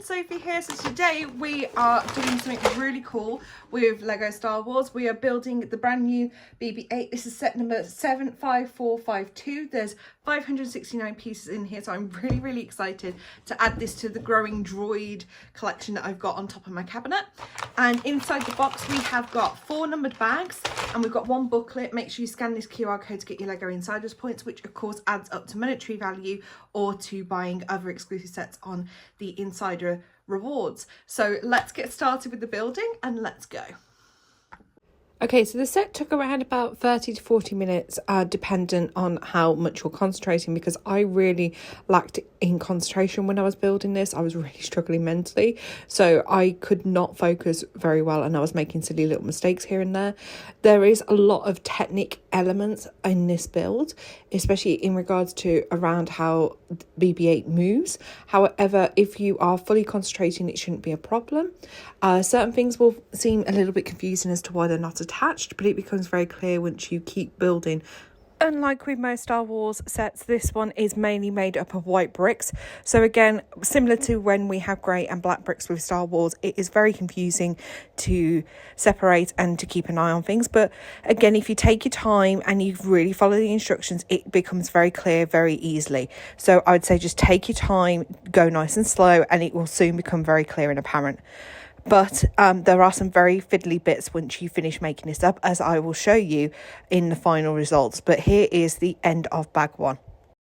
Sophie here. So today we are doing something really cool with Lego Star Wars. We are building the brand new BB-8. This is set number 75452. There's 569 pieces in here, so I'm really excited to add this to the growing droid collection that I've got on top of my cabinet. And inside the box we have got 4 numbered bags and we've got 1 booklet. Make sure you scan this QR code to get your Lego Insiders points, which of course adds up to monetary value or to buying other exclusive sets on the Insider rewards. So let's get started with the building and let's go. Okay, so the set took around about 30 to 40 minutes, dependent on how much you're concentrating, because I really lacked in concentration when I was building this. I was really struggling mentally, so I could not focus very well and I was making silly little mistakes here and there. There is a lot of technic elements in this build, especially in regards to around how BB-8 moves. However, if you are fully concentrating, it shouldn't be a problem. Certain things will seem a little bit confusing as to why they're not attached, but it becomes very clear once you keep building. Unlike with most Star Wars sets, this one is mainly made up of white bricks. So again, similar to when we have grey and black bricks with Star Wars, it is very confusing to separate and to keep an eye on things. But again, if you take your time and you really follow the instructions, it becomes very clear very easily. So I would say just take your time, go nice and slow, and it will soon become very clear and apparent. But there are some very fiddly bits once you finish making this up, as I will show you in the final results. But here is the end of bag 1.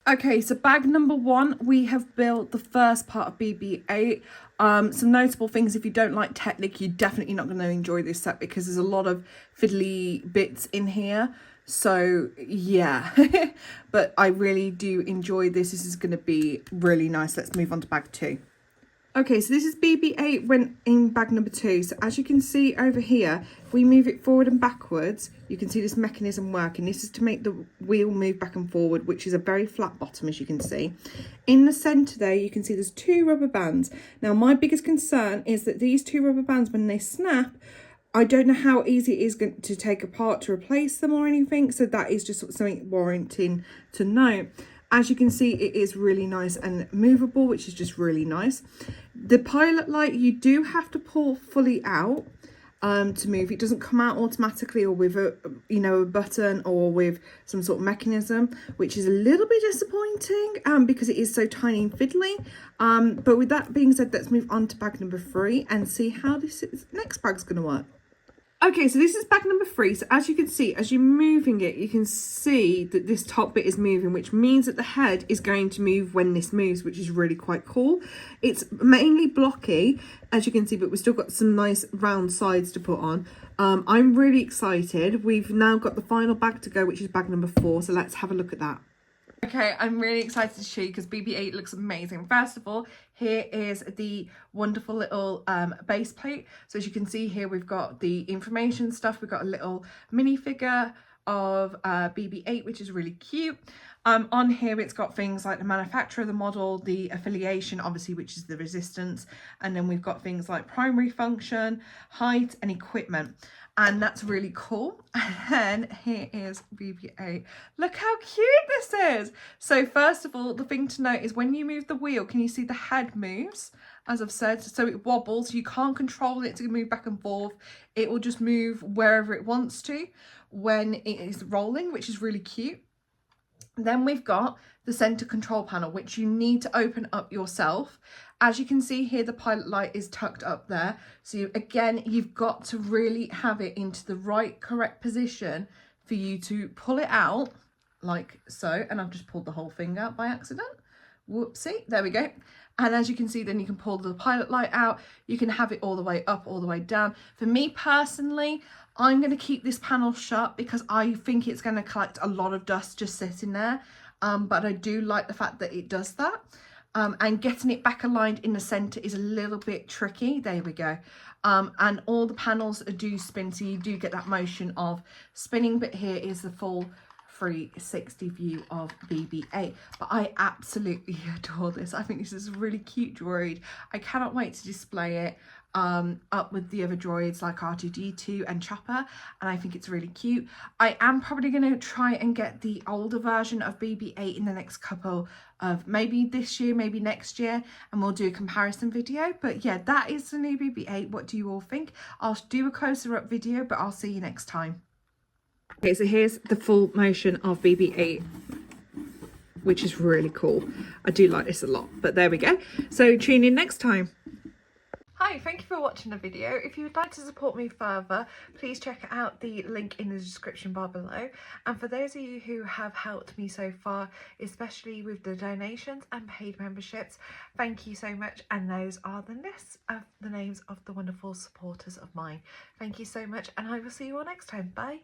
Okay, so bag number 1, we have built the first part of BB-8. Some notable things: if you don't like Technic, you're definitely not going to enjoy this set because there's a lot of fiddly bits in here. So yeah, but I really do enjoy this. This is going to be really nice. Let's move on to bag 2. Okay, so this is BB-8 went in bag number 2. So as you can see over here, if we move it forward and backwards, you can see this mechanism working. This is to make the wheel move back and forward, which is a very flat bottom, as you can see. In the centre there, you can see there's 2 rubber bands. Now, my biggest concern is that these 2 rubber bands, when they snap, I don't know how easy it is to take apart to replace them or anything. So that is just something warranting to note. As you can see, it is really nice and movable, which is just really nice. The pilot light, you do have to pull fully out to move. It doesn't come out automatically or with a button or with some sort of mechanism, which is a little bit disappointing because it is so tiny and fiddly. But with that being said, let's move on to bag number 3 and see how this next bag's going to work. Okay, so this is bag number 3. So as you can see, as you're moving it, you can see that this top bit is moving, which means that the head is going to move when this moves, which is really quite cool. It's mainly blocky, as you can see, but we've still got some nice round sides to put on. I'm really excited. We've now got the final bag to go, which is bag number 4. So let's have a look at that. Okay, I'm really excited to show you because BB-8 looks amazing. First of all, here is the wonderful little base plate. So as you can see here, we've got the information stuff. We've got a little minifigure of BB-8, which is really cute. On here, it's got things like the manufacturer of the model, the affiliation, obviously, which is the resistance. And then we've got things like primary function, height, and equipment. And that's really cool. And then here is BB-8. Look how cute this is. So first of all, the thing to note is when you move the wheel, can you see the head moves? As I've said, so it wobbles. You can't control it to move back and forth. It will just move wherever it wants to when it is rolling, which is really cute. Then we've got the center control panel, which you need to open up yourself. As you can see here, the pilot light is tucked up there. So again, you've got to really have it into the right, correct position for you to pull it out like so. And I've just pulled the whole thing out by accident. Whoopsie, there we go. And as you can see, then you can pull the pilot light out. You can have it all the way up, all the way down. For me personally, I'm going to keep this panel shut because I think it's going to collect a lot of dust just sitting there. But I do like the fact that it does that. And getting it back aligned in the center is a little bit tricky. There we go. And all the panels do spin, so you do get that motion of spinning. But here is the full 360 view of BB-8. But I absolutely adore this. I think this is a really cute droid. I cannot wait to display it. up with the other droids like R2-D2 and Chopper, and I think it's really cute. I am probably going to try and get the older version of BB-8 in the next couple of, maybe this year, maybe next year, and we'll do a comparison video. But yeah, that is the new BB-8. What do you all think? I'll do a closer up video, but I'll see you next time. Okay, so here's the full motion of BB-8, which is really cool. I do like this a lot, but there we go. So tune in next time. Hi, thank you for watching the video. If you would like to support me further, please check out the link in the description bar below. And for those of you who have helped me so far, especially with the donations and paid memberships, thank you so much. And those are the lists of the names of the wonderful supporters of mine. Thank you so much, and I will see you all next time. Bye.